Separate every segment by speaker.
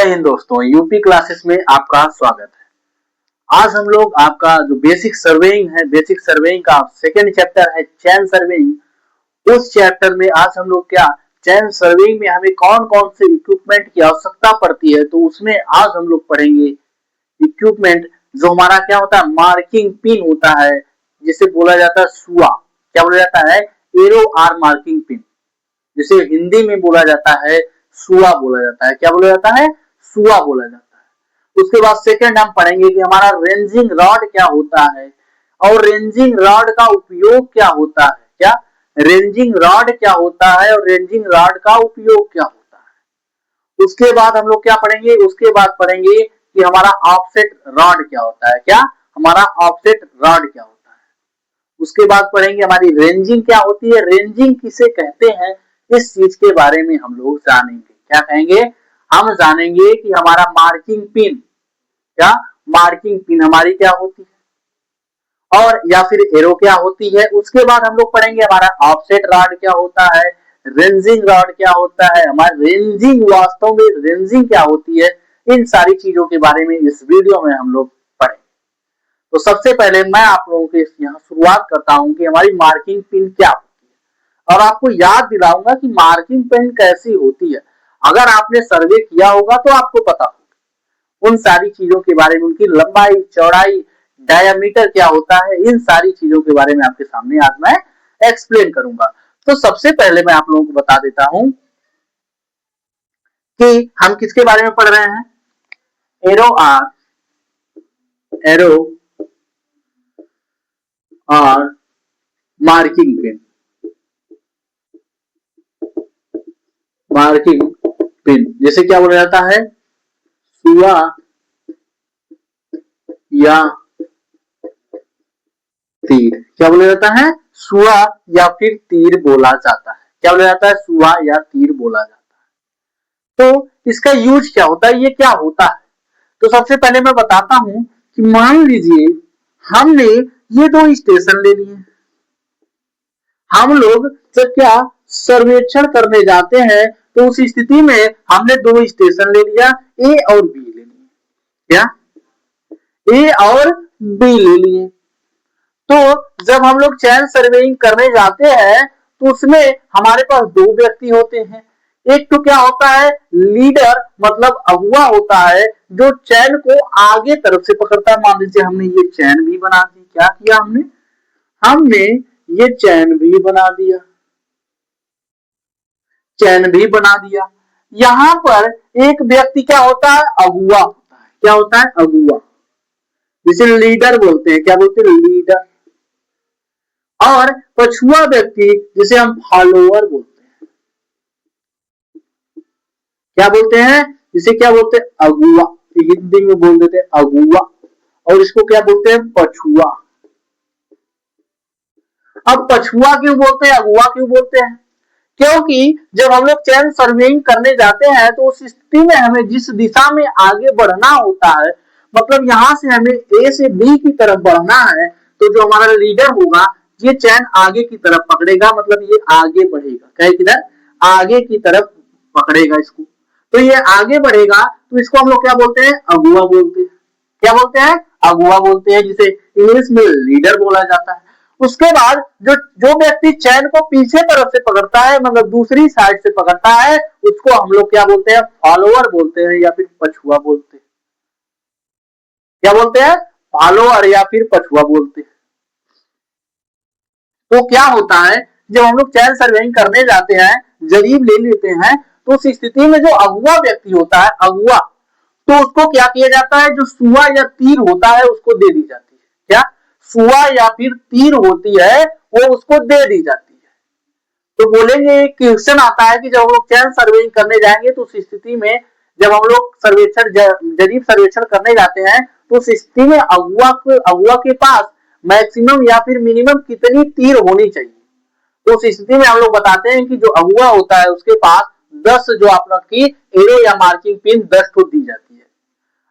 Speaker 1: जय हिंद दोस्तों, UP classes में आपका स्वागत है। आज हम लोग आपका जो बेसिक सर्वेइंग है, बेसिक सर्वेइंग का सेकेंड चैप्टर है चैन सर्वेइंग। उस चैप्टर में आज हम लोग क्या चैन सर्वेइंग में हमें कौन कौन से इक्विपमेंट की आवश्यकता पड़ती है, तो उसमें आज हम लोग पढ़ेंगे इक्विपमेंट जो हमारा क्या होता है, मार्किंग पिन होता है, जिसे बोला जाता है सुआ। क्या बोला जाता है? एरो आर मार्किंग पिन, जिसे हिंदी में बोला जाता है सुआ बोला जाता है। क्या बोला जाता है? सुआ बोला जाता है। उसके बाद सेकंड हम पढ़ेंगे कि हमारा रेंजिंग रॉड क्या होता है और रेंजिंग रॉड का उपयोग क्या होता है। क्या रेंजिंग रॉड क्या होता है और रेंजिंग रॉड का उपयोग क्या होता है। उसके बाद हम लोग क्या पढ़ेंगे? उसके बाद पढ़ेंगे कि हमारा ऑफसेट रॉड क्या होता है। क्या हमारा ऑफसेट रॉड क्या होता है। उसके बाद पढ़ेंगे हमारी रेंजिंग क्या होती है, रेंजिंग किसे कहते हैं, इस चीज के बारे में हम लोग जानेंगे। क्या कहेंगे? हम जानेंगे कि हमारा मार्किंग पिन, क्या मार्किंग पिन हमारी क्या होती है और या फिर एरो क्या होती है। उसके बाद हम लोग पढ़ेंगे हमारा ऑफसेट रॉड क्या होता है, रेंजिंग रॉड क्या होता है, हमारा रेंजिंग, वास्तव में रेंजिंग क्या होती है। इन सारी चीजों के बारे में इस वीडियो में हम लोग पढ़ेंगे। तो सबसे पहले मैं आप लोगों के यहाँ शुरुआत करता हूं कि हमारी मार्किंग पिन क्या होती है और आपको याद दिलाऊंगा कि मार्किंग पिन कैसी होती है। अगर आपने सर्वे किया होगा तो आपको पता होगा उन सारी चीजों के बारे में, उनकी लंबाई, चौड़ाई, डायमीटर क्या होता है, इन सारी चीजों के बारे में आपके सामने आज मैं एक्सप्लेन करूंगा। तो सबसे पहले मैं आप लोगों को बता देता हूं कि हम किसके बारे में पढ़ रहे हैं। एरो और मार्किंग पिन, मार्किंग पिन जैसे क्या बोला जाता है, सुआ या तीर। क्या बोला जाता है? सुआ या फिर तीर बोला जाता है। क्या बोला जाता है? सुआ या तीर बोला जाता है। तो इसका यूज क्या होता है, ये क्या होता है। तो सबसे पहले मैं बताता हूं कि मान लीजिए हमने ये दो स्टेशन ले लिए। हम लोग जब क्या सर्वेक्षण करने जाते हैं तो उस स्थिति में हमने दो स्टेशन ले लिया, ए और बी ले लिए। क्या ए और बी ले लिए। तो जब हम लोग चैन सर्वेइंग करने जाते हैं तो उसमें हमारे पास दो व्यक्ति होते हैं। एक तो क्या होता है, लीडर मतलब अगुआ होता है, जो चैन को आगे तरफ से पकड़ता है। मान लीजिए हमने ये चैन भी बना दी। क्या किया हमने? हमने ये चैन भी बना दिया, चैन भी बना दिया। यहां पर एक व्यक्ति क्या होता है, अगुआ होता है। क्या होता है? अगुआ, जिसे लीडर बोलते हैं। क्या बोलते हैं? लीडर। और पछुआ व्यक्ति जिसे हम फॉलोअर बोलते हैं। क्या बोलते हैं? जिसे क्या बोलते हैं? अगुआ। हिंदी में बोल देते हैं अगुआ, और इसको क्या बोलते हैं? पछुआ। अब पछुआ क्यों बोलते हैं, अगुआ क्यों बोलते हैं? क्योंकि जब हम लोग चैन सर्वेइंग करने जाते हैं तो उस स्थिति में हमें जिस दिशा में आगे बढ़ना होता है, मतलब यहां से हमें ए से बी की तरफ बढ़ना है, तो जो हमारा लीडर होगा ये चैन आगे की तरफ पकड़ेगा, मतलब ये आगे बढ़ेगा। क्या किधर? आगे की तरफ पकड़ेगा इसको। तो ये आगे बढ़ेगा तो इसको हम लोग क्या बोलते हैं? अगुआ बोलते हैं। क्या बोलते हैं? अगुआ बोलते हैं, जिसे इंग्लिश में लीडर बोला जाता है। उसके बाद जो व्यक्ति चैन को पीछे तरफ से पकड़ता है, मतलब दूसरी साइड से पकड़ता है, उसको हम लोग क्या बोलते हैं? फॉलोअर बोलते हैं या फिर पछुआ बोलते हैं। क्या बोलते हैं? फॉलोअर या फिर पछुआ बोलते हैं। तो क्या होता है, जब हम लोग चैन सर्वेइंग करने जाते हैं, जरीब ले लेते हैं, तो उस स्थिति में जो अगुआ व्यक्ति होता है, अगुआ, तो उसको क्या किया जाता है, जो सुआ या तीर होता है उसको दे दी जाती है। क्या सुआ या फिर तीर होती है वो उसको दे दी जाती है। तो बोलेंगे, क्वेश्चन आता है कि जब हम लोग चैन सर्वेइंग करने जाएंगे तो उस स्थिति में जब हम लोग सर्वेक्षण जरीब सर्वेक्षण करने जाते हैं तो उस स्थिति में अगुआ के पास मैक्सिमम या फिर मिनिमम कितनी तीर होनी चाहिए। तो उस स्थिति में हम लोग बताते हैं कि जो अगुआ होता है उसके पास 10 जो आप लोग की एरो या मार्किंग पिन 10 को दी जाती है।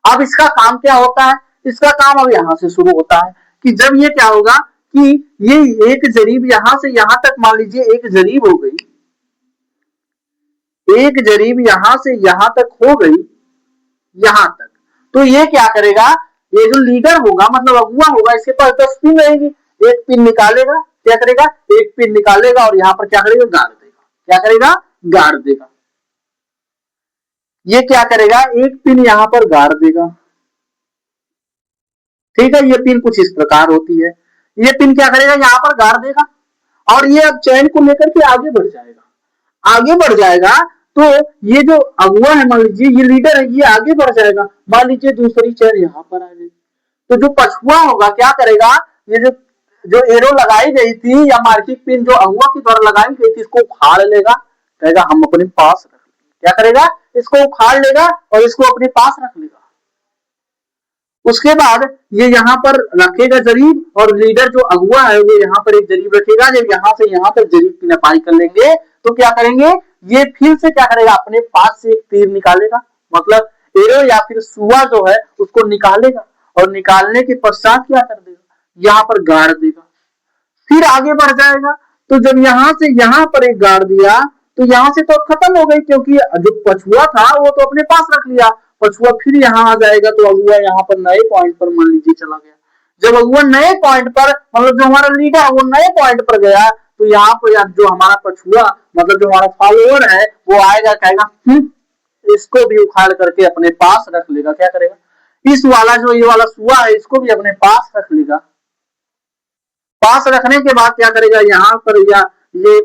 Speaker 1: अब इसका काम क्या होता है? इसका काम अब यहां से शुरू होता है कि जब ये क्या होगा कि ये एक जरीब यहां से यहां तक, मान लीजिए एक जरीब हो गई, एक जरीब यहां से यहां तक हो गई, यहां तक। तो ये क्या करेगा, ये जो लीडर होगा मतलब अगुआ होगा, इसके पास 10 पिन रहेगी, एक पिन निकालेगा, क्या करेगा, एक पिन निकालेगा और यहाँ पर क्या करेगा, गाड़ देगा। क्या करेगा, गाड़ देगा। ये क्या करेगा, एक पिन यहाँ पर गाड़ देगा। ठीक है, ये पिन कुछ इस प्रकार होती है। ये पिन क्या करेगा, यहाँ पर गाड़ देगा और ये अब चैन को लेकर के आगे बढ़ जाएगा। आगे बढ़ जाएगा तो ये जो अगुआ है, मान लीजिए ये लीडर है, ये आगे बढ़ जाएगा। मान लीजिए दूसरी चैन यहाँ पर आ जाएगी, तो जो पछुआ होगा क्या करेगा, ये जो जो एरो लगाई गई थी या मार्किंग पिन जो अगुआ की द्वारा लगाई गई थी, इसको उखाड़ लेगा, कहेगा हम अपने पास रख लेंगे। क्या करेगा, इसको उखाड़ लेगा और इसको अपने पास रख लेगा। उसके बाद ये यहाँ पर रखेगा जरीब, और लीडर जो अगुआ है वो यहाँ पर एक जरीब रखेगा। जब यहाँ से यहाँ तक जरीब की नपाई कर लेंगे तो क्या करेंगे, ये फिर से क्या करेगा, अपने पास से एक तीर निकालेगा, मतलब एरो या फिर सुआ जो है उसको निकालेगा और निकालने के पश्चात क्या कर देगा, यहाँ पर गाड़ देगा, फिर आगे बढ़ जाएगा। तो जब यहाँ से यहाँ पर एक गाड़ दिया तो यहाँ से तो खत्म हो गई, क्योंकि जो पछुआ था वो तो अपने पास रख लिया। पछुआ फिर यहाँ आ जाएगा तो अगुआ यहाँ पर नए पॉइंट पर मान लीजिए चला गया। जब अगुआ नए पॉइंट पर, मतलब जो हमारा लीडर है वो नए पॉइंट पर गया, तो यहाँ पर जो हमारा पछुआ मतलब जो हमारा फॉलोअर है वो आएगा, कहेगा इसको भी उखाड़ करके अपने पास रख लेगा। क्या करेगा, इस वाला जो ये वाला सुआ है इसको भी अपने पास रख लेगा। पास रखने के बाद क्या करेगा, यहाँ पर या ये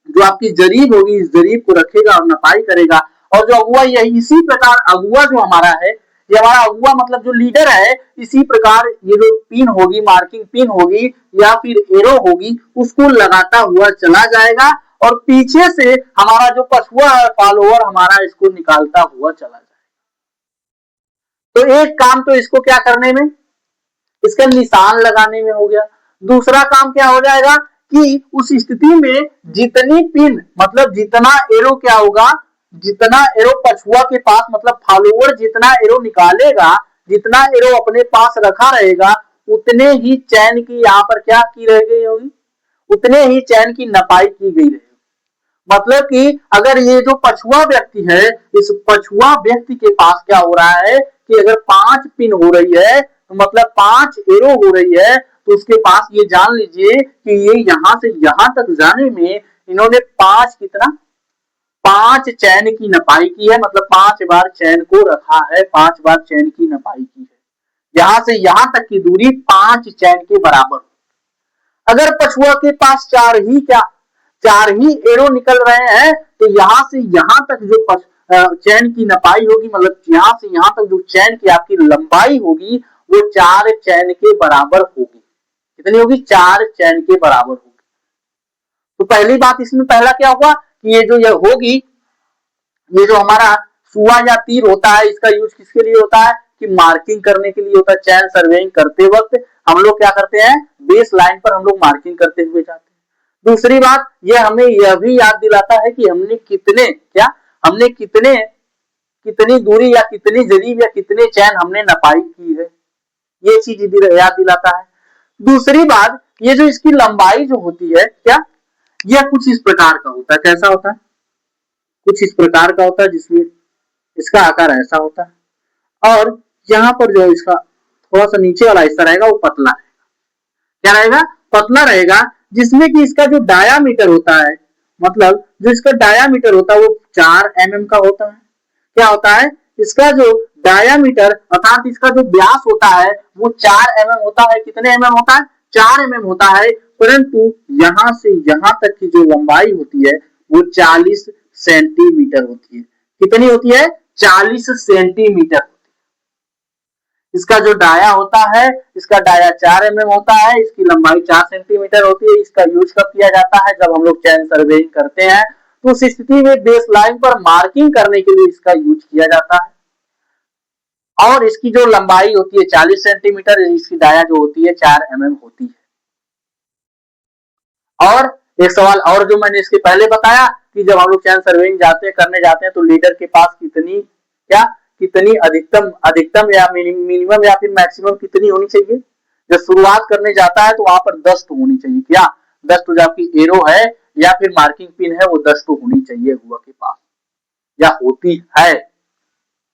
Speaker 1: जो आपकी जरीब होगी इस जरीब को रखेगा और नपाई करेगा। और जो अगुआ, यही इसी प्रकार अगुआ जो हमारा है, ये हमारा अगुआ मतलब जो लीडर है, इसी प्रकार ये जो पिन होगी, मार्किंग पिन होगी या फिर एरो होगी, उसको लगाता हुआ चला जाएगा और पीछे से हमारा जो पछुआ है फॉलोअर हमारा, इसको निकालता हुआ चला जाएगा। तो एक काम तो इसको क्या करने में, इसका निशान लगाने में हो गया। दूसरा काम क्या हो जाएगा कि उस स्थिति में जितनी पिन मतलब जितना एरो क्या होगा, जितना एरो पछुआ के पास मतलब फॉलोअर जितना एरो निकालेगा, जितना एरो अपने पास रखा रहेगा, उतने ही चैन की यहाँ पर क्या की रह गई होगी, उतने ही चैन की नपाई की गई रहेगी। मतलब कि अगर ये जो पछुआ व्यक्ति है, इस पछुआ व्यक्ति के पास क्या हो रहा है कि अगर 5 पिन हो रही है तो मतलब 5 एरो हो रही है, तो उसके पास ये जान लीजिए कि ये यहां से यहां तक जाने में इन्होंने 5 कितना 5 चैन की नपाई की है, मतलब 5 बार चैन को रखा है, 5 बार चैन की नपाई की है। यहां से यहां तक की दूरी 5 चैन के बराबर। अगर पछुआ के पास 4 ही एरो निकल रहे हैं तो यहां से यहां तक जो चैन की नपाई होगी, मतलब यहां से यहां तक जो चैन की आपकी लंबाई होगी वो 4 चैन के बराबर होगी। कितनी होगी, 4 चैन के बराबर होगी। तो पहली बात इसमें पहला क्या हुआ कि ये जो ये होगी, ये जो हमारा सुआ या तीर होता है, इसका यूज किसके लिए होता है कि मार्किंग करने के लिए होता है। चैन सर्वेइंग करते वक्त हम लोग क्या करते हैं, बेस लाइन पर हम लोग मार्किंग करते हुए जाते हैं। दूसरी बात ये हमें यह भी याद दिलाता है कि हमने कितनी दूरी या कितनी जरीब या कितने चैन हमने नपाई की है, ये चीज याद दिलाता है। दूसरी बात, ये जो इसकी लंबाई जो होती है क्या, यह कुछ इस प्रकार का होता है। कैसा होता है, कुछ इस प्रकार का होता है, जिसमें इसका आकार ऐसा होता है और यहाँ पर जो इसका थोड़ा सा नीचे वाला हिस्सा रहेगा वो पतला रहेगा। क्या रहेगा, पतला रहेगा, जिसमें कि इसका जो डायामीटर होता है, मतलब जो इसका डायामीटर होता है वो 4 mm का होता है। क्या होता है, इसका जो डायामीटर अर्थात इसका जो व्यास होता है वो 4 mm होता है। कितने mm होता है, 4 mm होता है। परंतु यहां से यहां तक की जो लंबाई होती है वो 40 सेंटीमीटर होती है। कितनी होती है, 40 सेंटीमीटर। इसका जो डाया होता है, इसका डाया 4 mm होता है, इसकी लंबाई 4 सेंटीमीटर होती है। इसका यूज कब किया जाता है, जब हम लोग चैन सर्वेइंग करते हैं तो उस स्थिति में बेस लाइन पर मार्किंग करने के लिए इसका यूज किया जाता है। और इसकी जो लंबाई होती है 40 सेंटीमीटर, इसकी डाया जो होती है 4 mm होती है। और एक सवाल और जो मैंने इसके पहले बताया कि जब हम लोग चैन सर्वेइंग करने जाते हैं तो लीडर के पास कितनी अधिकतम या मिनिमम या फिर मैक्सिमम कितनी होनी चाहिए। जब शुरुआत करने जाता है तो वहां पर 10 तो होनी चाहिए। क्या 10 तो जो आपकी एरो है या फिर मार्किंग पिन है वो 10 तो होनी चाहिए हुआ के पास, या होती है।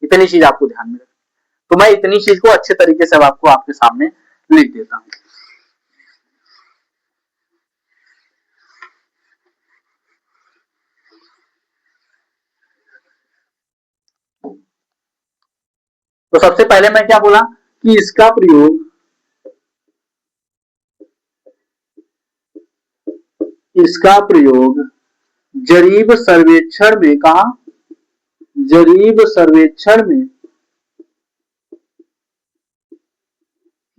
Speaker 1: इतनी चीज आपको ध्यान में रखनी। तो मैं इतनी चीज को अच्छे तरीके से अब आपको आपके सामने लिख देता हूं। तो सबसे पहले मैं क्या बोला कि इसका प्रयोग जरीब सर्वेक्षण में, कहा, जरीब सर्वेक्षण में,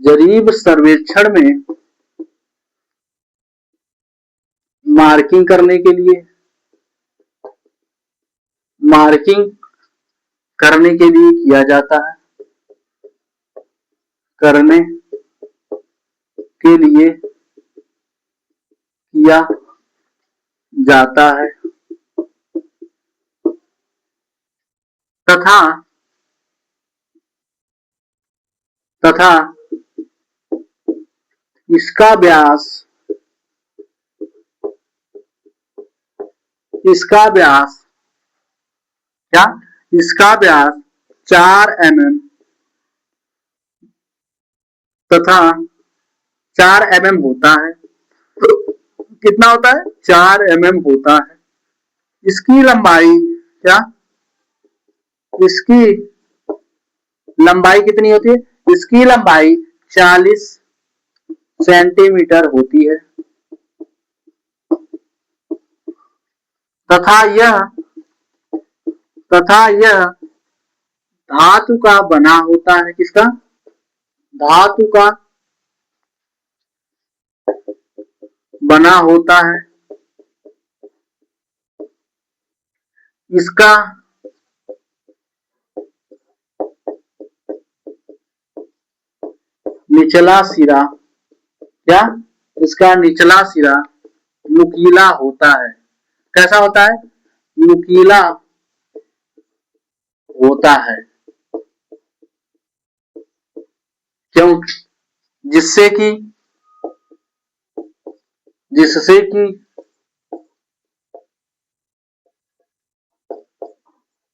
Speaker 1: जरीब सर्वेक्षण में मार्किंग करने के लिए, मार्किंग करने के लिए किया जाता है, करने के लिए किया जाता है, तथा तथा इसका व्यास, इसका व्यास क्या, इसका व्यास 4 mm तथा 4 mm होता है। कितना होता है? 4 mm होता है। इसकी लंबाई क्या, इसकी लंबाई कितनी होती है? इसकी लंबाई 40 सेंटीमीटर होती है तथा यह धातु का बना होता है। किसका? धातु का बना होता है। इसका निचला सिरा क्या, इसका निचला सिरा नुकीला होता है। कैसा होता है? नुकीला होता है। क्यों? जिससे कि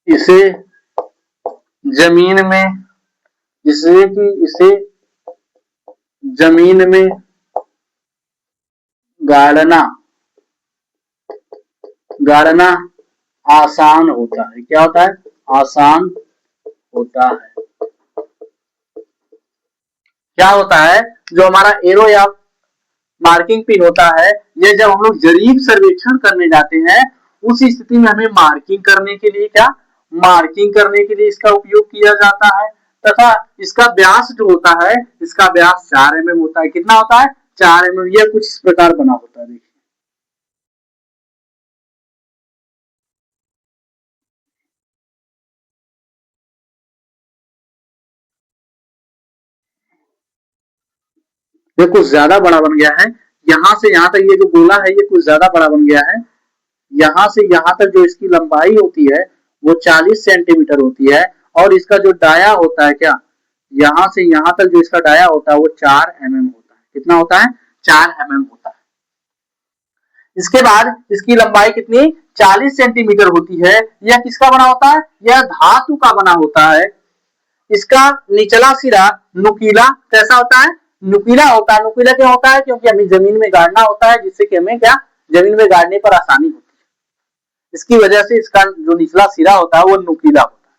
Speaker 1: इसे जमीन में, जिससे कि इसे जमीन में गाड़ना आसान होता है। क्या होता है? आसान होता है। क्या होता है? जो हमारा एरो या मार्किंग पिन होता है, ये जब हम लोग जरीब सर्वेक्षण करने जाते हैं उस स्थिति में हमें मार्किंग करने के लिए क्या, मार्किंग करने के लिए इसका उपयोग किया जाता है। तथा इसका व्यास जो होता है, इसका व्यास 4 mm होता है। कितना होता है? 4 mm। यह कुछ इस प्रकार बना होता है। देखिए, ये कुछ ज्यादा बड़ा बन गया है। यहां से यहां तक ये जो गोला है ये कुछ ज्यादा बड़ा बन गया है। यहां से यहां तक जो इसकी लंबाई होती है वो 40 सेंटीमीटर होती है और इसका जो डाया होता है क्या, यहां से यहां तक जो इसका डाया होता है वो 4 mm होता है। कितना होता है? 4 mm होता है। इसके बाद इसकी लंबाई कितनी? 40 सेंटीमीटर होती है। यह किसका बना होता है? यह धातु का बना होता है। इसका निचला सिरा नुकीला कैसा होता है? नुकीला होता है। नुकीला क्यों होता है? क्योंकि हमें जमीन में गाड़ना होता है, जिससे कि हमें क्या, जमीन में गाड़ने पर आसानी होती है। इसकी वजह से इसका जो निचला सिरा होता है वो नुकीला होता है,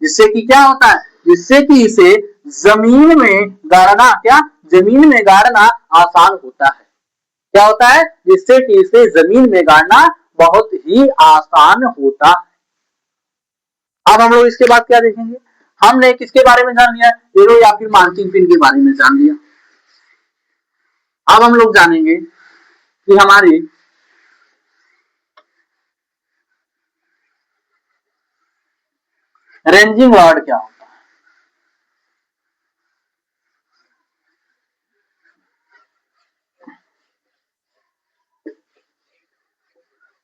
Speaker 1: जिससे कि क्या होता है, जिससे कि इसे जमीन में गाड़ना क्या, जमीन में गाड़ना आसान होता है। क्या होता है? जिससे कि इसे जमीन में गाड़ना बहुत ही आसान होता है। अब हम लोग इसके बाद क्या देखेंगे? हमने किसके बारे में जान लिया? एरो या फिर मार्किंग पिन के बारे में जान लिया। अब हम लोग जानेंगे कि हमारी रेंजिंग रॉड क्या होता है।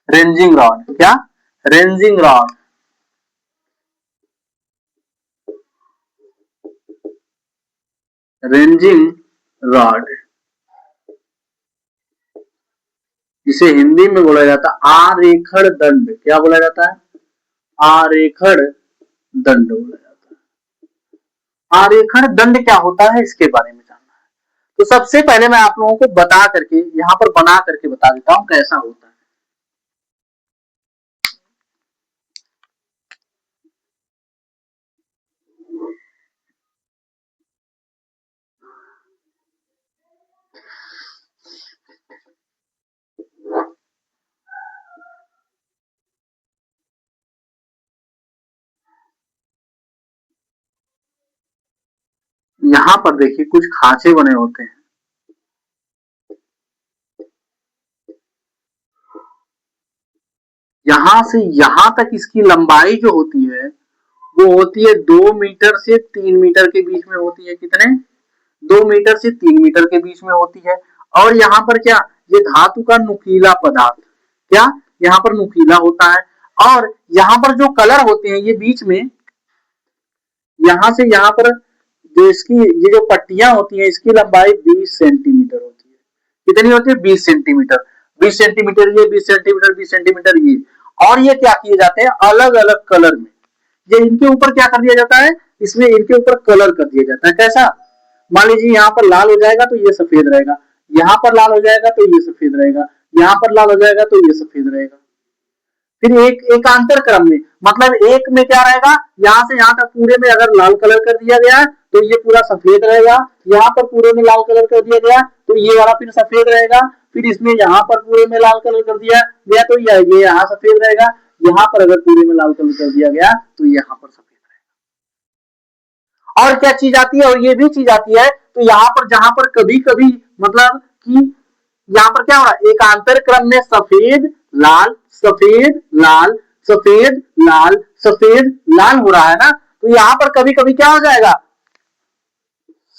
Speaker 1: रेंजिंग रॉड क्या, रेंजिंग रॉड, रेंजिंग रॉड जिसे हिंदी में बोला जाता है आरेखण दंड। क्या बोला जाता है? आरेखण दंड बोला जाता है। आरेखण दंड क्या होता है इसके बारे में जानना है, तो सबसे पहले मैं आप लोगों को बता करके यहाँ पर बना करके बता देता हूं कैसा होता है। यहाँ पर देखिए कुछ खांचे बने होते हैं, यहां से यहां तक इसकी लंबाई जो होती है वो होती है 2 मीटर से 3 मीटर के बीच में होती है। कितने? 2 मीटर से 3 मीटर के बीच में होती है। और यहाँ पर क्या, ये धातु का नुकीला पदार्थ, क्या यहाँ पर नुकीला होता है। और यहाँ पर जो कलर होते हैं ये बीच में, यहाँ से यहाँ पर जो इसकी ये जो पट्टियां होती हैं इसकी लंबाई 20 सेंटीमीटर होती है। कितनी होती है? 20 सेंटीमीटर। 20 सेंटीमीटर ये, 20 सेंटीमीटर, 20 सेंटीमीटर ये। और ये क्या किए जाते हैं अलग अलग कलर में, ये इनके ऊपर क्या कर दिया जाता है, इसमें इनके ऊपर कलर कर दिया जाता है। कैसा? मान लीजिए यहाँ पर लाल हो जाएगा तो ये सफेद रहेगा, यहाँ पर लाल हो जाएगा तो ये सफेद रहेगा, यहाँ पर लाल हो जाएगा तो ये सफेद रहेगा। फिर एक एकांतर क्रम में, मतलब एक में क्या रहेगा, यहाँ से यहाँ तक पूरे में अगर लाल कलर कर दिया गया तो ये पूरा सफेद रहेगा, यहाँ पर पूरे में लाल कलर कर दिया गया तो ये वाला फिर सफेद रहेगा। फिर इसमें यहाँ पर पूरे में लाल कलर कर दिया गया तो ये यहाँ सफेद रहेगा, यहाँ पर अगर पूरे में लाल कलर कर दिया गया तो यहाँ पर सफेद रहेगा। और क्या चीज आती है, और ये भी चीज आती है, तो यहाँ पर जहां पर कभी कभी मतलब कि यहाँ पर क्या हो रहा है, एकांतर क्रम में सफेद लाल सफेद लाल सफेद लाल सफेद लाल हो रहा है ना, तो यहाँ पर कभी कभी क्या हो जाएगा,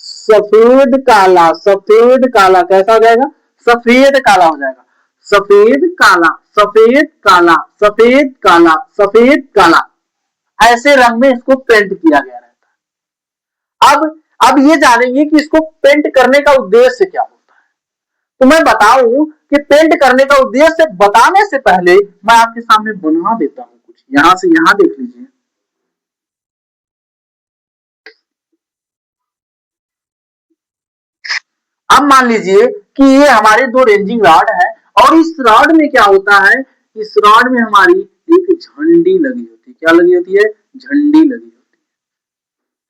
Speaker 1: सफेद काला सफेद काला। कैसा हो जाएगा? सफेद काला हो जाएगा। सफेद काला सफेद काला सफेद काला सफेद काला, ऐसे रंग में इसको पेंट किया गया रहता है। अब ये जानेंगे कि इसको पेंट करने का उद्देश्य क्या होता है। तो मैं बताऊं कि पेंट करने का उद्देश्य बताने से पहले मैं आपके सामने बना देता हूं कुछ। यहां से यहां देख लीजिए, अब मान लीजिए कि ये हमारे दो रेंजिंग रॉड है, और इस रॉड में क्या होता है, इस रॉड में हमारी एक झंडी लगी होती है। क्या लगी होती है? झंडी लगी होती है।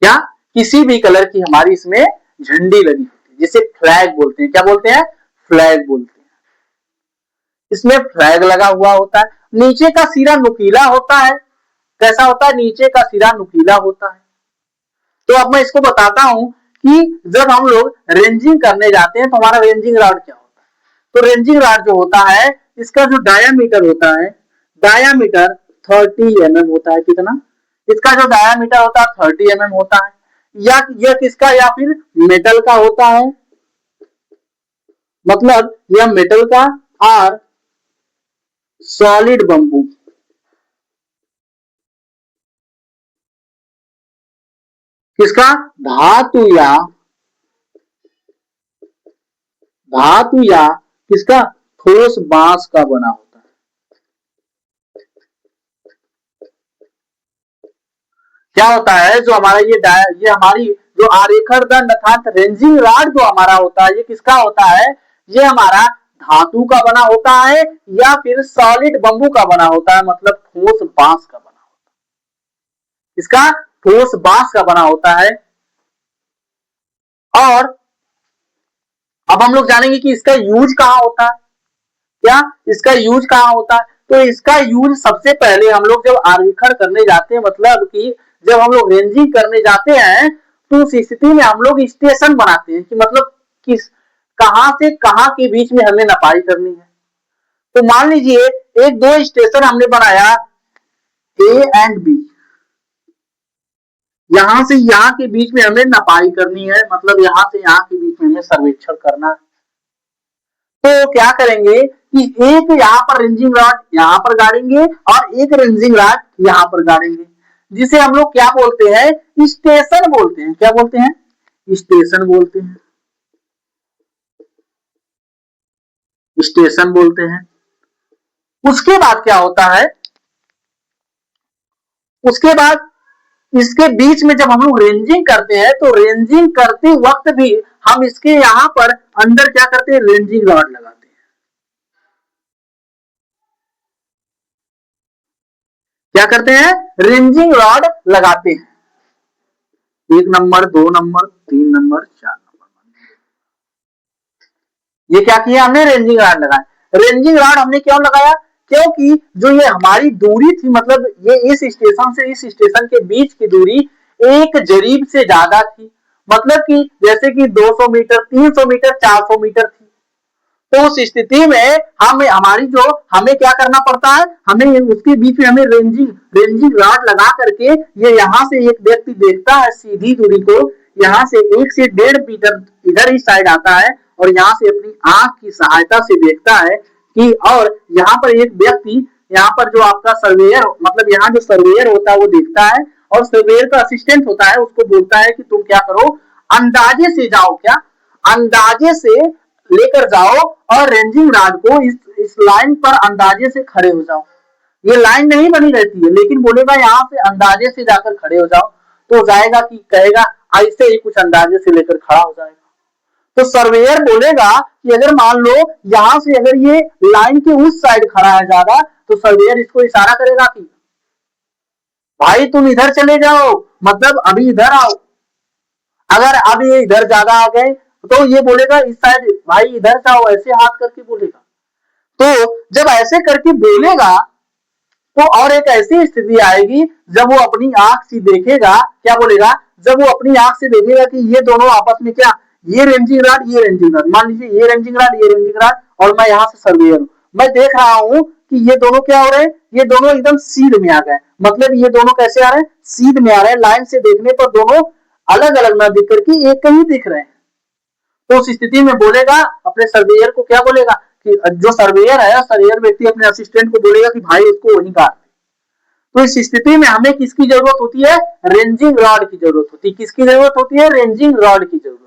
Speaker 1: क्या? किसी भी कलर की हमारी इसमें झंडी लगी होती है, जिसे फ्लैग बोलते हैं। क्या बोलते हैं? फ्लैग बोलते हैं। इसमें फ्लैग लगा हुआ होता है। नीचे का सिरा नुकीला होता है। कैसा होता है? नीचे का सिरा नुकीला होता है। तो अब मैं इसको बताता हूं कि जब हम लोग रेंजिंग करने जाते हैं तो हमारा रेंजिंग रॉड क्या होता है। तो रेंजिंग रॉड जो होता है इसका जो डायामीटर होता है, डायामीटर 30 mm होता है। कितना? इसका जो डायामीटर होता है 30 mm होता है। या यह किसका, या फिर मेटल का होता है, मतलब यह मेटल का। और सॉलिड बम्बू, किसका? धातु या किसका? ठोस बांस का बना होता है। क्या होता है जो हमारा ये हमारी जो आरेखण दंड अर्थात रेंजिंग रॉड जो हमारा होता है, ये किसका होता है? ये हमारा धातु का बना होता है या फिर सॉलिड बम्बू का बना होता है, मतलब ठोस बांस का बना होता है। इसका ठोस बांस का बना होता है। और अब हम लोग जानेंगे कि इसका यूज कहां होता है। क्या इसका यूज कहां होता है? तो इसका यूज सबसे पहले हम लोग जब आरेखण करने जाते हैं, मतलब कि जब हम लोग रेंजिंग करने जाते हैं तो उस स्थिति में हम लोग स्टेशन बनाते हैं कि मतलब किस कहां से कहां के बीच में हमें नपाई करनी है। तो मान लीजिए एक दो स्टेशन हमने बनाया ए एंड बी, यहां से यहां के बीच में हमें नपाई करनी है, मतलब यहां से यहां के बीच में हमें सर्वेक्षण करना है। तो क्या करेंगे कि एक यहाँ पर रेंजिंग रॉड यहाँ पर गाड़ेंगे और एक रेंजिंग रॉड यहाँ पर गाड़ेंगे, जिसे हम लोग क्या बोलते हैं? स्टेशन बोलते हैं। क्या बोलते हैं? स्टेशन बोलते हैं। स्टेशन बोलते हैं। उसके बाद क्या होता है? उसके बाद इसके बीच में जब हम लोग रेंजिंग करते हैं तो रेंजिंग करते वक्त भी हम इसके यहाँ पर अंदर क्या करते हैं, रेंजिंग रॉड लगाते हैं। क्या करते हैं, रेंजिंग रॉड लगाते हैं। 1 नंबर, 2 नंबर, 3 नंबर, 4 नंबर, ये क्या किया हमने, रेंजिंग रॉड लगाया। रेंजिंग रॉड हमने क्यों लगाया, क्योंकि जो ये हमारी दूरी थी, मतलब ये इस स्टेशन से इस स्टेशन के बीच की दूरी एक जरीब से ज्यादा थी, मतलब कि जैसे कि 200 मीटर, 300 मीटर, 400 मीटर थी। तो उस स्थिति में हम हमारी जो हमें क्या करना पड़ता है, हमें उसके बीच में हमें रेंजिंग रॉड लगा करके ये यहाँ से एक व्यक्ति देखता है सीधी दूरी को, यहाँ से 1 से 1.5 मीटर इधर इस साइड आता है और यहाँ से अपनी आंख की सहायता से देखता है कि, और यहाँ पर एक व्यक्ति, यहाँ पर जो आपका सर्वेयर, मतलब यहाँ जो सर्वेयर होता है वो देखता है और सर्वेयर का असिस्टेंट होता है, उसको बोलता है कि तुम क्या करो, अंदाजे से जाओ, क्या अंदाजे से लेकर जाओ और रेंजिंग रॉड को इस लाइन पर अंदाजे से खड़े हो जाओ। ये लाइन नहीं बनी रहती है, लेकिन बोलेगा यहाँ से अंदाजे से जाकर खड़े हो जाओ, तो जाएगा कि कहेगा ऐसे ही कुछ अंदाजे से लेकर खड़ा हो जाएगा। तो सर्वेयर बोलेगा कि अगर मान लो यहाँ से अगर ये लाइन के उस साइड खड़ा है ज्यादा, तो सर्वेयर इसको इशारा करेगा कि भाई तुम इधर चले जाओ, मतलब अभी इधर आओ। अगर अब ये इधर ज्यादा आ गए तो ये बोलेगा इस साइड भाई इधर जाओ, ऐसे हाथ करके बोलेगा। तो जब ऐसे करके बोलेगा तो और एक ऐसी स्थिति आएगी जब वो अपनी आंख से देखेगा, क्या बोलेगा, जब वो अपनी आंख से देखेगा कि ये दोनों आपस में क्या, ये रेंजिंग रॉड, ये रेंजिंग रॉड, मान लीजिए ये रेंजिंग रॉड, ये रेंजिंग रॉड, और मैं यहाँ से सर्वेयर हूँ, मैं देख रहा हूँ कि ये दोनों क्या हो रहे हैं, ये दोनों एकदम सीध में आ गए, मतलब ये दोनों कैसे आ रहे हैं, सीध में आ रहे हैं। लाइन से देखने पर दोनों अलग अलग ना दिख करके एक ही दिख रहे हैं। तो उस स्थिति में बोलेगा अपने सर्वेयर को, क्या बोलेगा कि जो सर्वेयर है, सर्वेयर व्यक्ति अपने असिस्टेंट को बोलेगा कि भाई उसको वहीं काट। तो इस स्थिति में हमें किसकी जरूरत होती है, रेंजिंग रॉड की जरूरत होती है। किसकी जरूरत होती है, रेंजिंग रॉड की जरूरत होती है।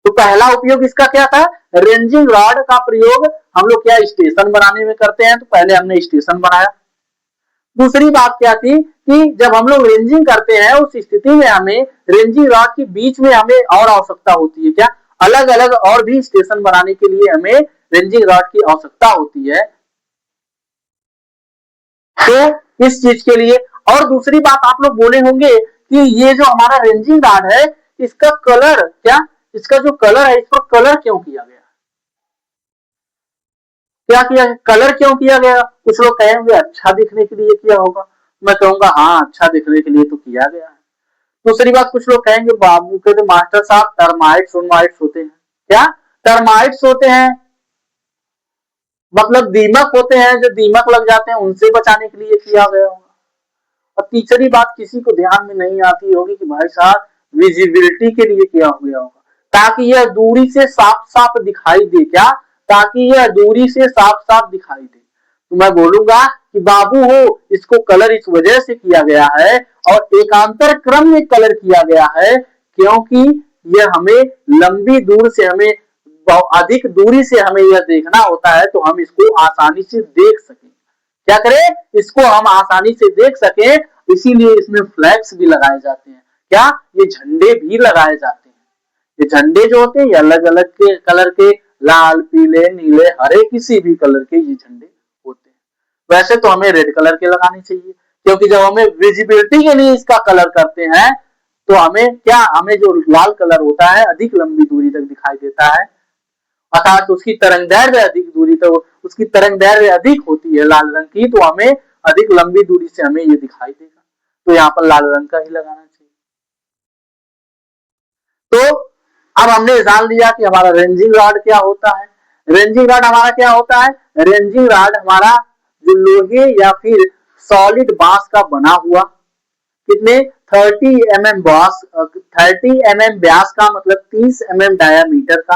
Speaker 1: तो पहला उपयोग इसका क्या था, रेंजिंग रॉड का प्रयोग हम लोग क्या स्टेशन बनाने में करते हैं, तो पहले हमने स्टेशन बनाया। दूसरी बात क्या थी कि जब हम लोग रेंजिंग करते हैं उस स्थिति में हमें रेंजिंग रॉड के बीच में हमें और आवश्यकता होती है, क्या अलग अलग और भी स्टेशन बनाने के लिए हमें रेंजिंग रॉड की आवश्यकता होती है। तो इस चीज के लिए, और दूसरी बात आप लोग बोले होंगे कि ये जो हमारा रेंजिंग रॉड है इसका कलर, क्या इसका जो कलर है, इस पर कलर क्यों किया गया, क्या किया, कलर क्यों किया गया। कुछ लोग कहेंगे अच्छा दिखने के लिए किया होगा, मैं कहूंगा हाँ अच्छा दिखने के लिए तो किया गया है। दूसरी बात, कुछ लोग कहेंगे बाबू के तो मास्टर साहब टर्माइट्स होते हैं, क्या टर्माइट्स होते हैं, मतलब दीमक होते हैं, जो दीमक लग जाते हैं उनसे बचाने के लिए किया गया होगा। और तीसरी बात किसी को ध्यान में नहीं आती होगी कि भाई साहब विजिबिलिटी के लिए किया गया होगा, ताकि यह दूरी से साफ साफ दिखाई दे, क्या ताकि यह दूरी से साफ साफ दिखाई दे। तो मैं बोलूंगा कि बाबू हो इसको कलर इस वजह से किया गया है और एकांतर क्रम में कलर किया गया है, क्योंकि यह हमें लंबी दूर से, हमें अधिक दूरी से हमें यह देखना होता है, तो हम इसको आसानी से देख सकें, क्या करें, इसको हम आसानी से देख सकें। इसीलिए इसमें फ्लैग्स भी लगाए जाते हैं, क्या ये झंडे भी लगाए जाते हैं। ये झंडे जो होते हैं ये अलग अलग के कलर के, लाल, पीले, नीले, हरे, किसी भी कलर के ये झंडे होते हैं। वैसे तो हमें रेड कलर के लगाने चाहिए, क्योंकि जब हमें विजिबिलिटी के लिए इसका कलर करते हैं तो हमें क्या, हमें जो लाल कलर होता है अधिक लंबी दूरी तक दिखाई देता है, अर्थात उसकी तरंगदैर्घ्य अधिक दूरी तक, उसकी तरंगदैर्घ्य अधिक होती है लाल रंग की, तो हमें अधिक लंबी दूरी से हमें ये दिखाई देगा, तो यहाँ पर लाल रंग का ही लगाना चाहिए। तो अब हमने जान लिया कि हमारा रेंजिंग रॉड क्या होता है। रेंजिंग रॉड हमारा क्या होता है, रेंजिंग रॉड हमारा जो लोहे या फिर सॉलिड बांस का बना हुआ, कितने 30 mm बांस, 30 mm व्यास का, मतलब 30 mm डायामीटर का,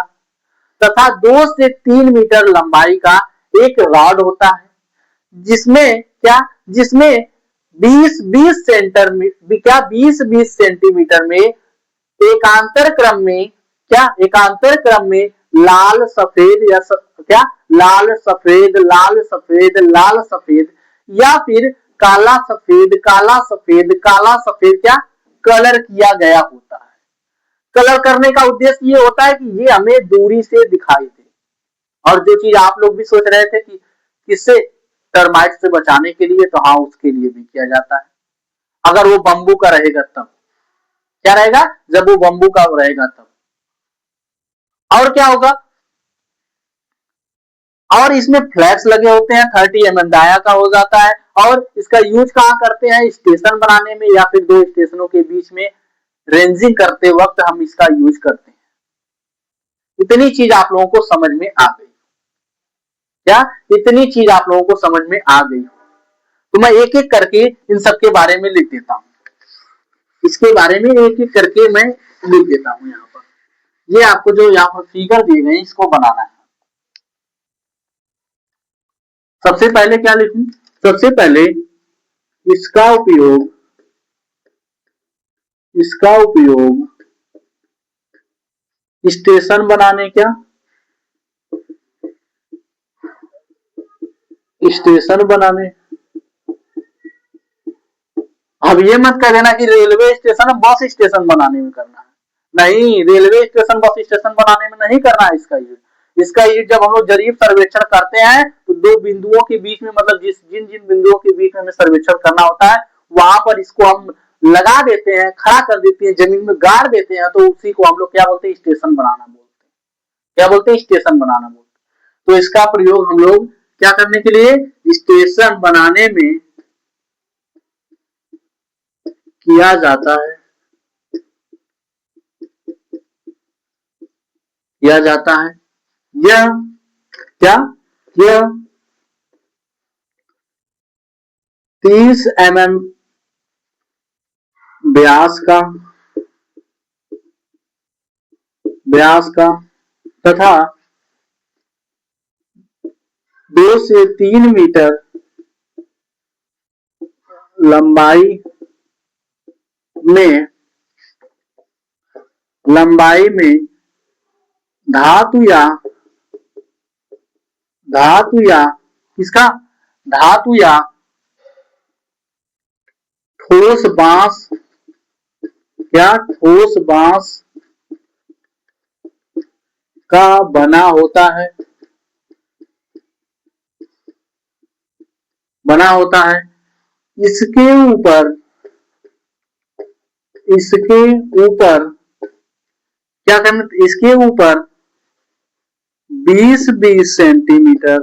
Speaker 1: तथा 2 से 3 मीटर लंबाई का एक रॉड होता है, जिसमें क्या, जिसमें 20-20 सेंटीमीटर में एकांतर क्रम में, क्या एकांतर क्रम में लाल सफेद या क्या लाल सफेद लाल सफेद लाल सफेद या फिर काला सफेद काला सफेद काला सफेद क्या कलर किया गया होता है। कलर करने का उद्देश्य ये होता है कि ये हमें दूरी से दिखाई दे। और जो चीज आप लोग भी सोच रहे थे कि किससे, टर्माइट से बचाने के लिए, तो हाँ उसके लिए भी किया जाता है। अगर वो बंबू का रहेगा तब क्या रहेगा, जब वो बंबू का रहेगा तब। और क्या होगा, और इसमें फ्लैग्स लगे होते हैं, 30 mm डाया का हो जाता है। और इसका यूज कहाँ करते हैं, स्टेशन बनाने में या फिर दो स्टेशनों के बीच में रेंजिंग करते वक्त हम इसका यूज करते हैं। इतनी चीज आप लोगों को समझ में आ गई क्या, इतनी चीज आप लोगों को समझ में आ गई। तो मैं एक एक करके इन सब के बारे में लिख देता हूं, इसके बारे में एक एक करके मैं लिख देता हूं। यहाँ पर ये आपको जो यहाँ पर फिगर दिए गए इसको बनाना है। सबसे पहले क्या लिखूं, सबसे पहले इसका उपयोग स्टेशन बनाने, क्या स्टेशन बनाने। अब ये मत कह देना कि रेलवे स्टेशन बस स्टेशन बनाने में करना है, नहीं, रेलवे स्टेशन बस स्टेशन बनाने में नहीं करना है इसका यूज। इसका यूज जब हम लोग जरीब सर्वेक्षण करते हैं तो दो बिंदुओं के बीच में, मतलब जिन जिन बिंदुओं के बीच में हमें सर्वेक्षण करना होता है वहां पर इसको हम लगा देते हैं, खड़ा कर देते हैं, जमीन में गाड़ देते हैं, तो उसी को हम लोग क्या बोलते हैं, स्टेशन बनाना बोलते हैं। क्या बोलते हैं, स्टेशन बनाना बोलते हैं। तो इसका प्रयोग हम लोग क्या करने के लिए, स्टेशन बनाने में किया जाता है, किया जाता है। यह क्या, यह 30 mm व्यास का तथा 2 से 3 मीटर लंबाई में धातु या किसका, धातु या ठोस बांस, क्या ठोस बांस का बना होता है, बना होता है। इसके ऊपर क्या करना, इसके ऊपर 20-20 सेंटीमीटर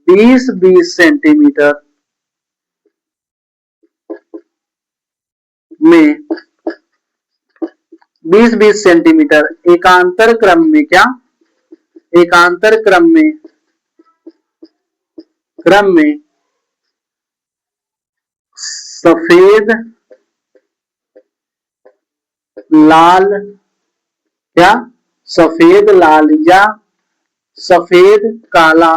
Speaker 1: 20-20 सेंटीमीटर में 20-20 सेंटीमीटर एकांतर क्रम में, क्या एकांतर क्रम में सफेद लाल, क्या सफेद लाल या सफेद काला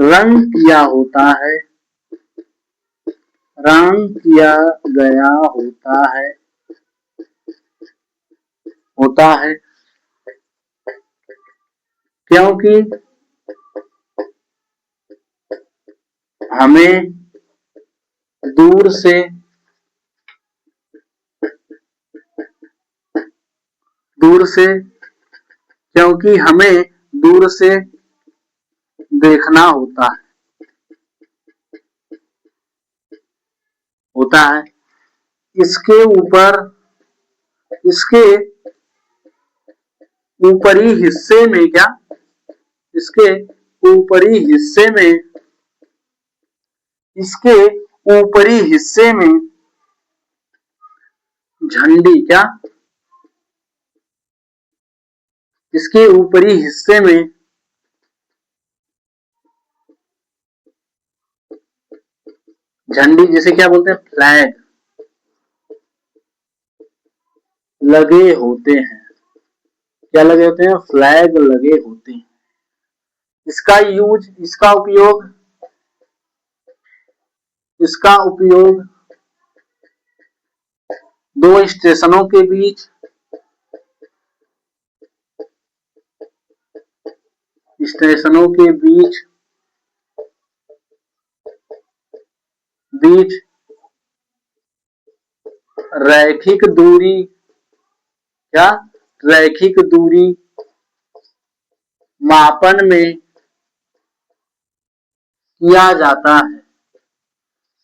Speaker 1: रंग किया होता है, रंग किया गया होता है। क्योंकि हमें दूर से क्योंकि हमें दूर से देखना होता है। इसके ऊपरी हिस्से में, क्या इसके ऊपरी हिस्से में झंडी, क्या इसके ऊपरी हिस्से में झंडी, जिसे क्या बोलते हैं, फ्लैग लगे होते हैं। क्या लगे होते हैं, फ्लैग लगे होते हैं। इसका उपयोग दो स्टेशनों के बीच स्टेशनों के बीच रैखिक दूरी क्या रैखिक दूरी मापन में किया जाता है।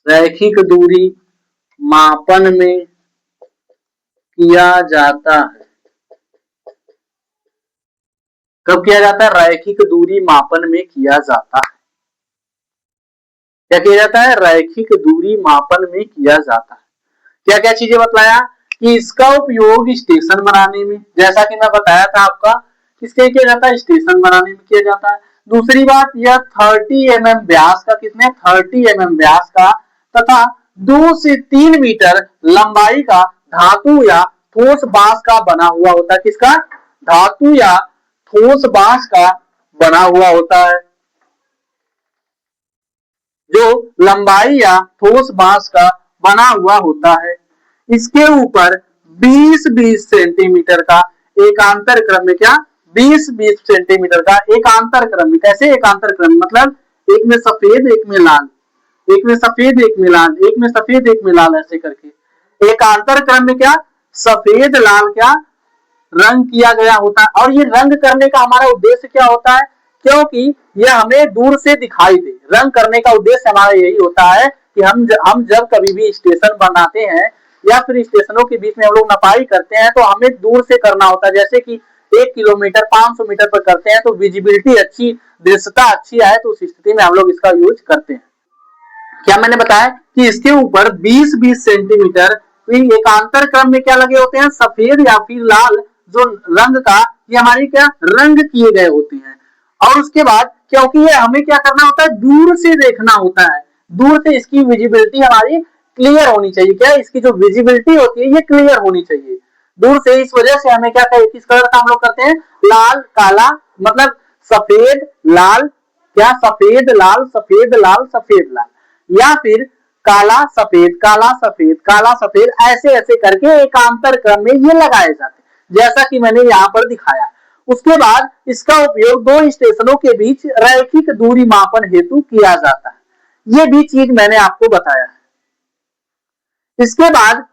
Speaker 1: रैखिक दूरी मापन में किया जाता है। कब किया जाता है? रैखिक दूरी मापन में किया जाता है। क्या किया जाता है? रैखिक दूरी मापन में किया जाता है। क्या क्या चीजें बतलाया कि इसका उपयोग स्टेशन बनाने में, जैसा कि मैं बताया था आपका, किसके किया जाता है? स्टेशन बनाने में किया जाता है। दूसरी बात, यह 30 mm व्यास का, कितने 30 mm व्यास का तथा 2 से 3 मीटर लंबाई का धातु या ठोस बांस का बना हुआ होता है। किसका? धातु या ठोस बांस का बना हुआ होता है, जो लंबाई या ठोस बांस का बना हुआ होता है। इसके ऊपर 20-20 सेंटीमीटर का एकांतर क्रम में, क्या 20-20 सेंटीमीटर का एकांतर क्रम में, कैसे एकांतर क्रम, मतलब एक में सफेद एक में लाल, एक में सफेद एक में लाल, एक में सफेद एक में लाल, ऐसे करके एकांतर क्रम में क्या सफेद लाल क्या रंग किया गया होता है। और ये रंग करने का हमारा उद्देश्य क्या होता है? क्योंकि यह हमें दूर से दिखाई दे। रंग करने का उद्देश्य हमारा यही होता है कि हम जब कभी भी स्टेशन बनाते हैं या फिर स्टेशनों के बीच में हम लोग नपाई करते हैं तो हमें दूर से करना होता है। जैसे कि 1 किलोमीटर 500 मीटर पर करते हैं तो विजिबिलिटी अच्छी, दृश्यता अच्छी आए, तो उस स्थिति में हम लोग इसका यूज करते हैं। क्या मैंने बताया कि इसके ऊपर 20-20 सेंटीमीटर एकांतर क्रम में क्या लगे होते हैं? सफेद या फिर लाल जो रंग का, ये हमारी क्या रंग किए गए होते हैं। और उसके बाद क्योंकि ये हमें क्या करना होता है? दूर से देखना होता है। दूर से इसकी विजिबिलिटी हमारी क्लियर होनी चाहिए। क्या इसकी जो विजिबिलिटी होती है ये क्लियर होनी चाहिए दूर से। इस वजह से हमें क्या किस कलर का हम लोग करते हैं? लाल काला, मतलब सफेद लाल, क्या सफेद लाल सफेद लाल सफेद लाल, या फिर काला सफेद काला सफेद काला सफेद, ऐसे ऐसे करके एकांतर क्रम में ये लगाए जाते हैं, जैसा कि मैंने यहाँ पर दिखाया। उसके बाद इसका उपयोग 2 स्टेशनों के बीच रैखिक दूरी मापन हेतु किया जाता है। ये भी चीज मैंने आपको बताया है। इसके बाद